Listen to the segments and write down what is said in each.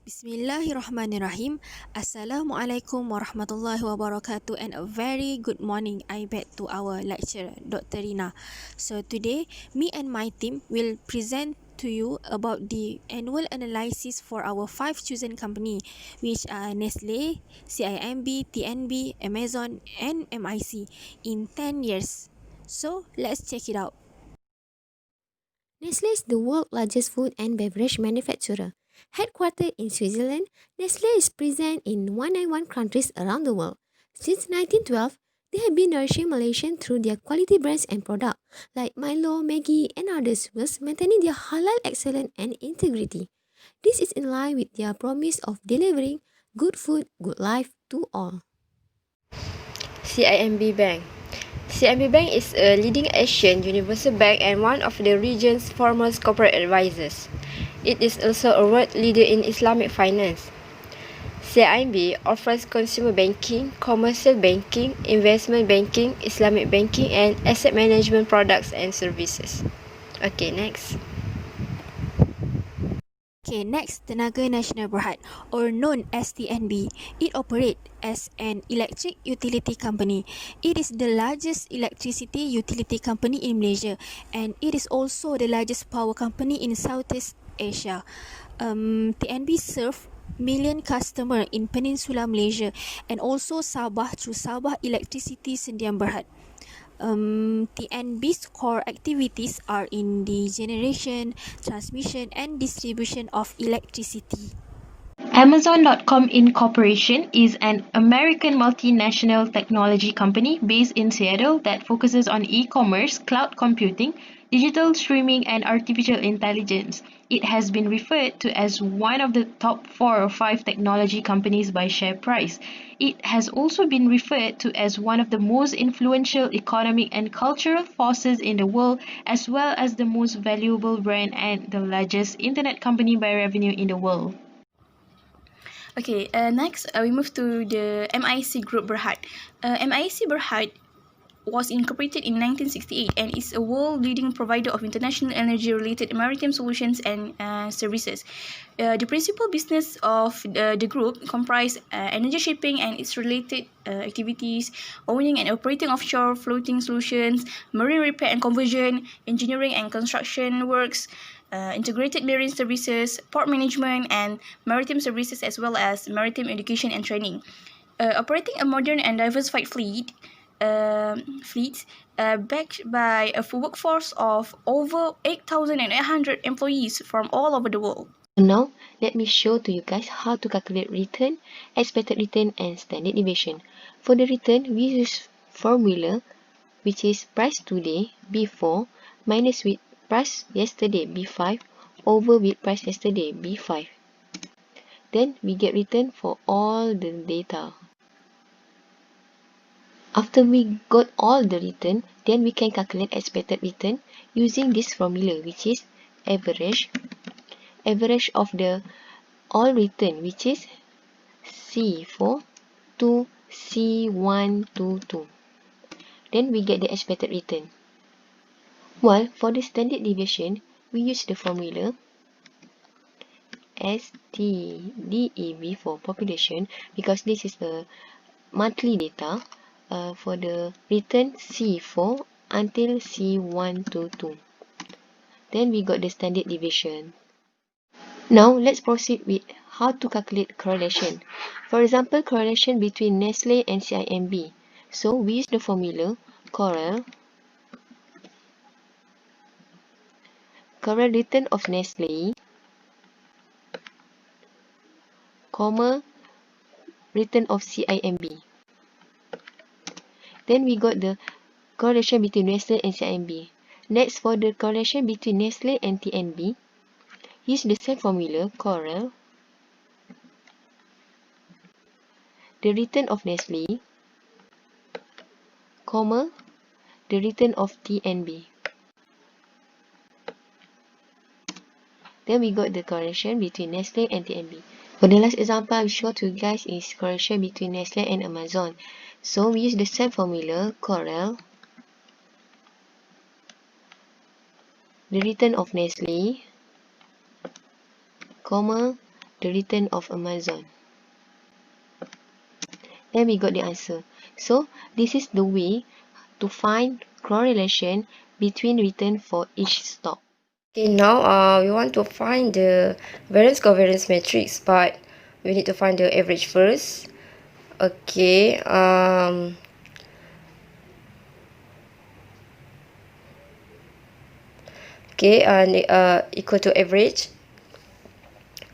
Bismillahirrahmanirrahim. Assalamualaikum warahmatullahi wabarakatuh and a very good morning I bet to our lecturer Dr. Rina. So today me and my team will present to you about the annual analysis for our 5 chosen company which are Nestle, CIMB, TNB, Amazon and MIC in 10 years. So let's check it out. Nestle is the world's largest food and beverage manufacturer. Headquartered in Switzerland, Nestle is present in 191 countries around the world. Since 1912, they have been nourishing Malaysians through their quality brands and products like Milo, Maggi, and others, whilst maintaining their halal excellence and integrity. This is in line with their promise of delivering good food, good life to all. CIMB Bank. CIMB Bank is a leading Asian universal bank and one of the region's foremost corporate advisors. It is also a world leader in Islamic finance. CIMB offers consumer banking, commercial banking, investment banking, Islamic banking, and asset management products and services. Okay, next. Okay, next, Tenaga Nasional Berhad, or known as TNB. It operates as an electric utility company. It is the largest electricity utility company in Malaysia, and it is also the largest power company in Southeast Asia. TNB serve million customer in Peninsula Malaysia and also Sabah through Sabah Electricity Sdn Berhad. TNB's core activities are in the generation, transmission, and distribution of electricity. Amazon.com Incorporation is an American multinational technology company based in Seattle that focuses on e-commerce, cloud computing, digital streaming, and artificial intelligence. It has been referred to as one of the top 4 or 5 technology companies by share price. It has also been referred to as one of the most influential economic and cultural forces in the world, as well as the most valuable brand and the largest internet company by revenue in the world. Okay, next we move to the MIC Group Berhad. MIC Berhad was incorporated in 1968 and is a world-leading provider of international energy-related maritime solutions and services. The principal business of the group comprise energy shipping and its related activities, owning and operating offshore floating solutions, marine repair and conversion, engineering and construction works, integrated marine services, port management, and maritime services, as well as maritime education and training. Operating a modern and diversified fleet backed by a workforce of over 8,800 employees from all over the world. Now, let me show to you guys how to calculate return, expected return, and standard deviation. For the return, we use formula which is price today B4 minus with price yesterday B5 over with price yesterday B5. Then we get return for all the data. After we got all the return, then we can calculate expected return using this formula which is average of the all return which is C4 to C122. Then we get the expected return. While for the standard deviation, we use the formula STDEV for population because this is the monthly data for the return C4 until C122. Then we got the standard deviation. Now let's proceed with how to calculate correlation. For example, correlation between Nestle and CIMB. So we use the formula correl return of Nestle, comma return of CIMB. Then we got the correlation between Nestle and CIMB. Next, for the correlation between Nestle and TNB, use the same formula correl the return of Nestle, comma the return of TNB. Then we got the correlation between Nestle and TNB. For the last example I'll show to you guys is correlation between Nestle and Amazon. So we use the same formula correl the return of Nestle, comma the return of Amazon. Then we got the answer. So this is the way to find correlation between return for each stock. Okay, now we want to find the variance covariance matrix, but we need to find the average first. Okay, equal to average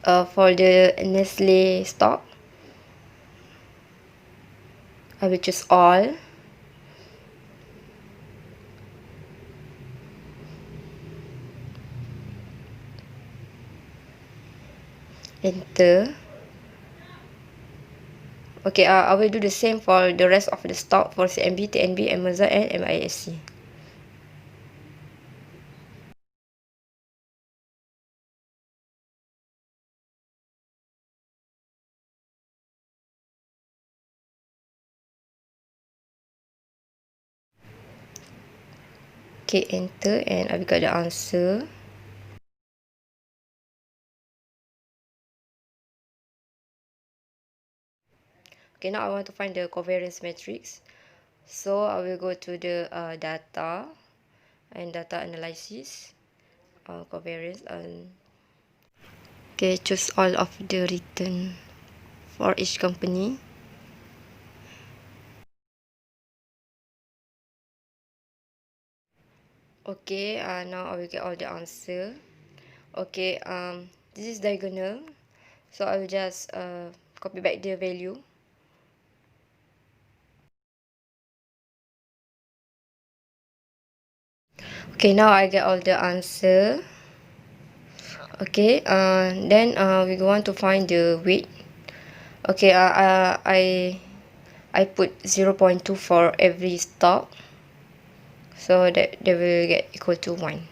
for the Nestle stock. I will choose all. Enter. Okay, I will do the same for the rest of the stock for CMB, TNB, Amazon, and MISC. Okay, enter, and I've got the answer. Okay, now I want to find the covariance matrix. So I will go to the data and data analysis, covariance, and okay, choose all of the return for each company. Okay, now I will get all the answer. Okay, this is diagonal, so I will just copy back the value. Okay, now I get all the answer. Okay, then we want to find the weight. Okay, I put 0.2 for every stock, so that they will get equal to 1.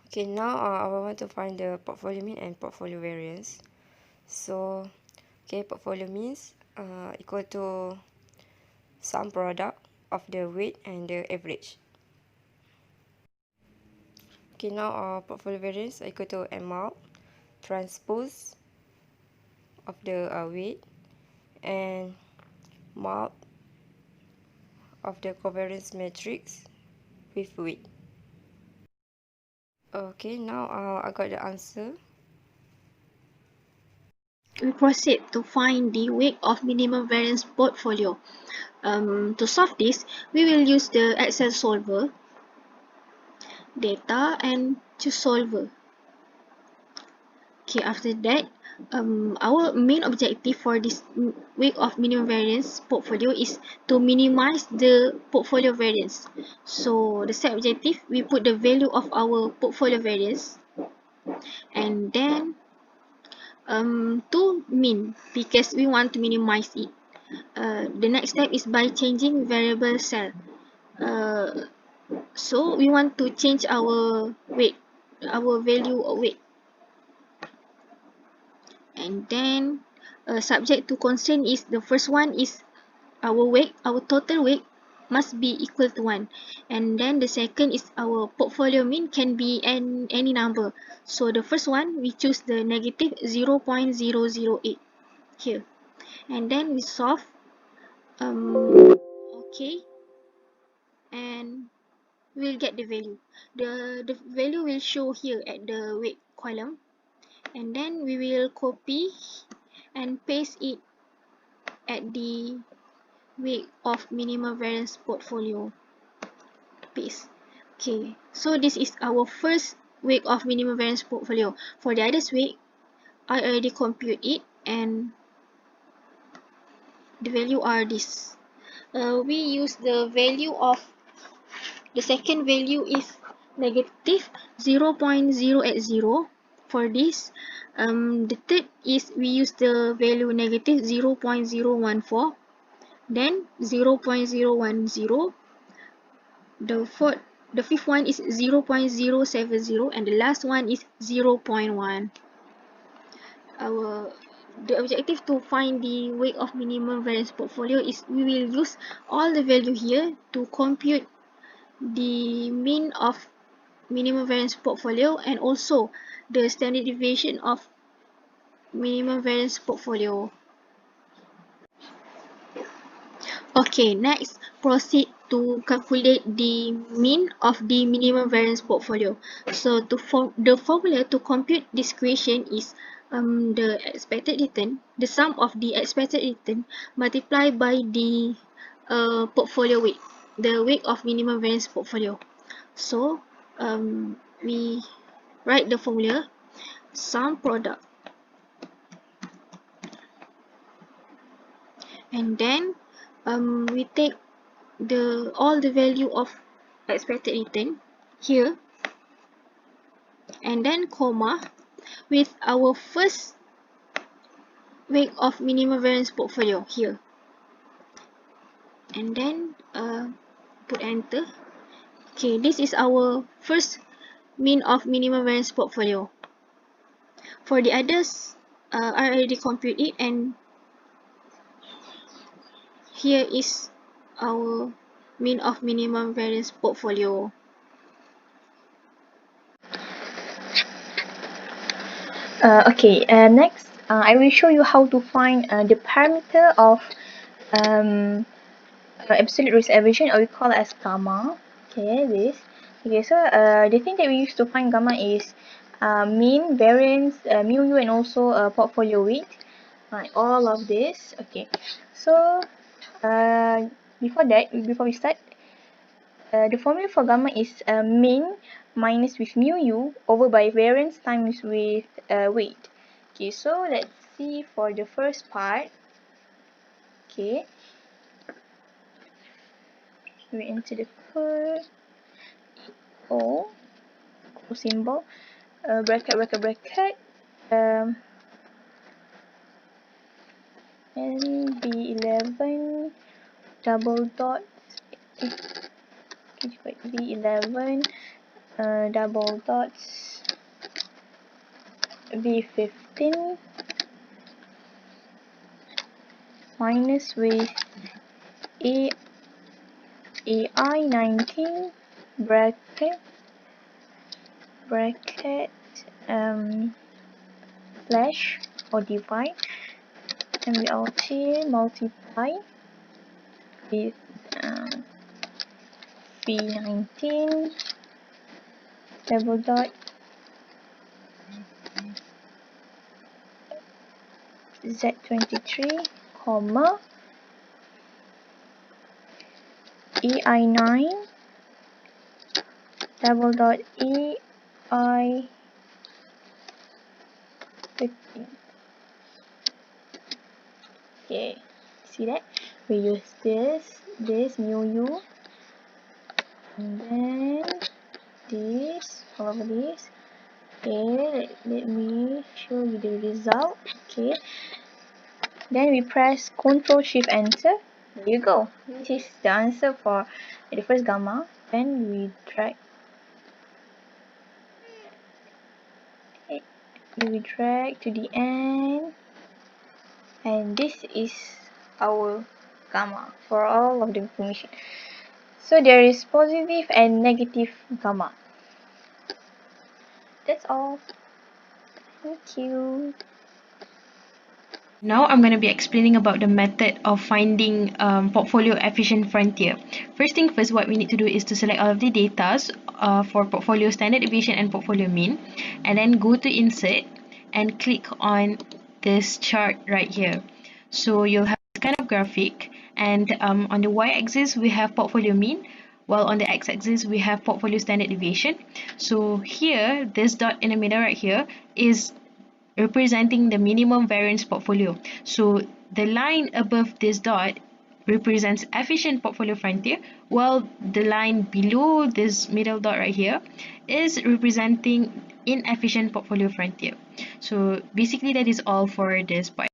Okay, now I want to find the portfolio mean and portfolio variance. So, okay, portfolio means equal to sum product of the weight and the average. Okay, now portfolio variance equal to amount transpose of the weight and mult of the covariance matrix with weight. Okay, now I got the answer. We proceed to find the weight of minimum variance portfolio. To solve this, we will use the Excel solver, data, and choose solver. Okay, after that, our main objective for this weight of minimum variance portfolio is to minimize the portfolio variance. So the set objective, we put the value of our portfolio variance, and then to min, because we want to minimize it. The next step is by changing variable cell. So we want to change our weight, our value of weight, and then subject to constraint is the first one is our weight, our total weight must be equal to 1, and then the second is our portfolio mean can be any number. So the first one we choose the negative 0.008 here, and then we solve. Okay, and we'll get the value. The value will show here at the weight column, and then we will copy and paste it at the weight of minimum variance portfolio. Paste. Okay, so this is our first weight of minimum variance portfolio. For the others weight, I already compute it, and the value are this. We use the value of the second value is negative 0.080 for this. The third is we use the value negative 0.014, then 0.010. The fifth one is 0.070, and the last one is 0.1. The objective to find the weight of minimum variance portfolio is we will use all the value here to compute the mean of minimum variance portfolio and also the standard deviation of minimum variance portfolio. Okay, next proceed to calculate the mean of the minimum variance portfolio. So the formula to compute this equation is the expected return, the sum of the expected return multiplied by the portfolio weight, the weight of minimum variance portfolio. So we write the formula sum product, and then we take all the value of expected return here, and then comma with our first weight of minimum variance portfolio here, and then put enter. Okay, this is our first mean of minimum variance portfolio. For the others, I already compute it, and here is our mean of minimum variance portfolio. Next, I will show you how to find the parameter of absolute risk aversion, or we call it as gamma. Okay, this. Okay, so the thing that we use to find gamma is mean, variance, mu u, and also portfolio weight. Right, all of this. Okay, so before we start, the formula for gamma is mean minus with mu u over by variance times with weight. Okay, so let's see for the first part. Okay, we enter the code O symbol, bracket, and B11 double dot B11 double dots B15 minus with AI19 bracket slash or divide, and we also multiply with B19 double dot Z23 comma EI9 double dot EI15. Okay, see that? We use this mu u, and then this, all of this. Okay, let me show you the result. Okay, then we press Ctrl Shift Enter. There you go. This is the answer for the first gamma. Then we drag to the end, and this is our gamma for all of the information. So there is positive and negative gamma. That's all. Thank you. Now I'm going to be explaining about the method of finding portfolio efficient frontier. First thing first, what we need to do is to select all of the data for portfolio standard deviation and portfolio mean, and then go to insert and click on this chart right here. So you'll have this kind of graphic, and on the y-axis we have portfolio mean, while on the x-axis we have portfolio standard deviation. So here, this dot in the middle right here is representing the minimum variance portfolio. So the line above this dot represents efficient portfolio frontier, while the line below this middle dot right here is representing inefficient portfolio frontier. So basically that is all for this part.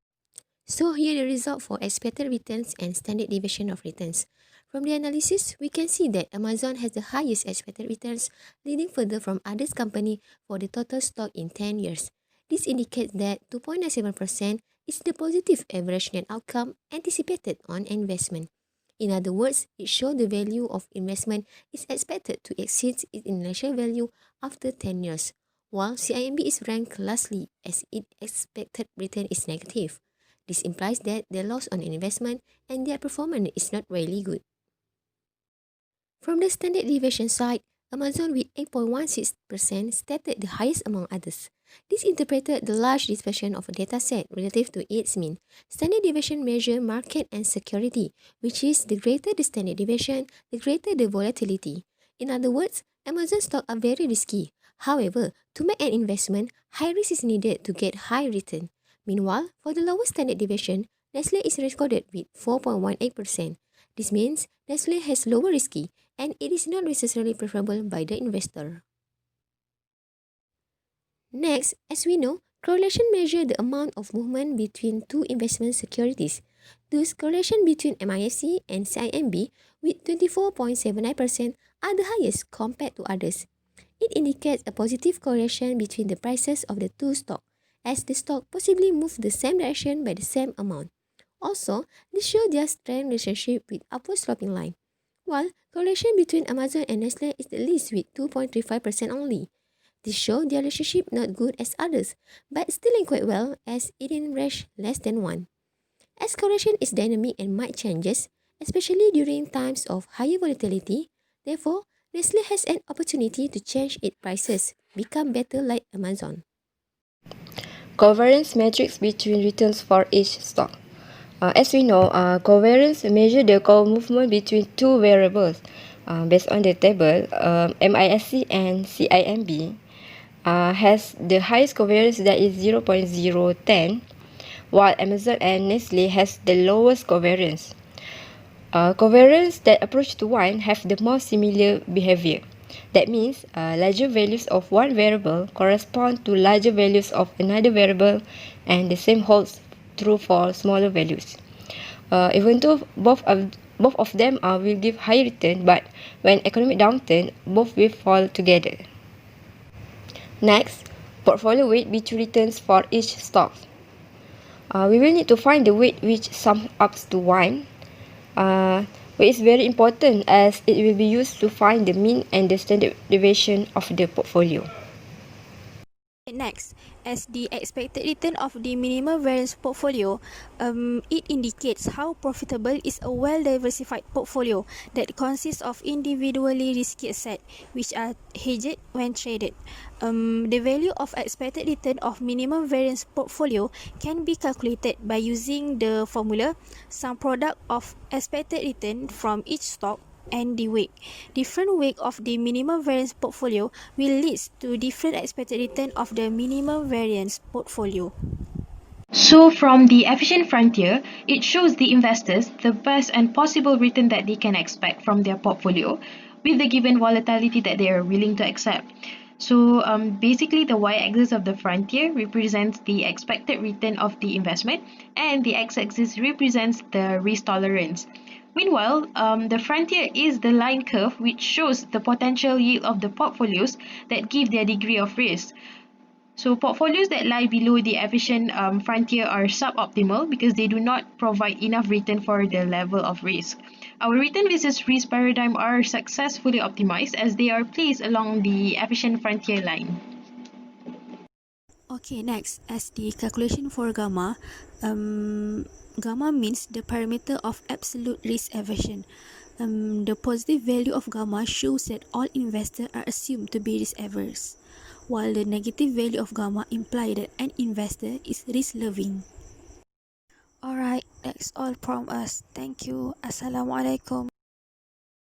So here the result for expected returns and standard deviation of returns. From the analysis, we can see that Amazon has the highest expected returns, leading further from others company for the total stock in 10 years. This indicates that 2.97% is the positive average net outcome anticipated on investment. In other words, it shows the value of investment is expected to exceed its initial value after 10 years, while CIMB is ranked lastly as its expected return is negative. This implies that their loss on investment and their performance is not really good. From the standard deviation side, Amazon with 8.16% stated the highest among others. This interpreted the large dispersion of a dataset relative to its mean. Standard deviation measure market and security, which is the greater the standard deviation, the greater the volatility. In other words, Amazon stocks are very risky. However, to make an investment, high risk is needed to get high return. Meanwhile, for the lower standard deviation, Nestle is recorded with 4.18%. This means Nestle has lower risky and it is not necessarily preferable by the investor. Next, as we know, correlation measures the amount of movement between two investment securities. Thus, correlation between MISC and CIMB with 24.79% are the highest compared to others. It indicates a positive correlation between the prices of the two stocks, as the stock possibly move the same direction by the same amount. Also, this shows their strength relationship with upward sloping line, while correlation between Amazon and Nestle is the least with 2.35% only. This shows their relationship not good as others, but still in quite well as it in range less than 1. As correlation is dynamic and might changes, especially during times of higher volatility, therefore, Nestle has an opportunity to change its prices, become better like Amazon. Covariance matrix between returns for each stock. As we know, covariance measure the movement between two variables. Based on the table, MISC and CIMB has the highest covariance, that is 0.010, while Amazon and Nestle has the lowest covariance. Covariance that approach to 1 have the most similar behavior. That means larger values of one variable correspond to larger values of another variable, and the same holds true for smaller values. Even though both of them will give high return, but when economic downturn, both will fall together. Next, portfolio weight between returns for each stock. We will need to find the weight which sums up to 1. Weight is very important as it will be used to find the mean and the standard deviation of the portfolio. Next, as the expected return of the minimum variance portfolio, it indicates how profitable is a well-diversified portfolio that consists of individually risky assets, which are hedged when traded. The value of expected return of minimum variance portfolio can be calculated by using the formula sum product of expected return from each stock and the weight. Different weight of the minimum variance portfolio will lead to different expected return of the minimum variance portfolio. So from the efficient frontier, it shows the investors the best and possible return that they can expect from their portfolio with the given volatility that they are willing to accept. So basically the y-axis of the frontier represents the expected return of the investment and the x-axis represents the risk tolerance. Meanwhile, the frontier is the line curve which shows the potential yield of the portfolios that give their degree of risk. So portfolios that lie below the efficient frontier are suboptimal because they do not provide enough return for the level of risk. Our return versus risk paradigm are successfully optimized as they are placed along the efficient frontier line. Okay, next, as the calculation for gamma, gamma means the parameter of absolute risk aversion. The positive value of gamma shows that all investors are assumed to be risk averse, while the negative value of gamma implies that an investor is risk loving. Alright, that's all from us. Thank you. Assalamualaikum.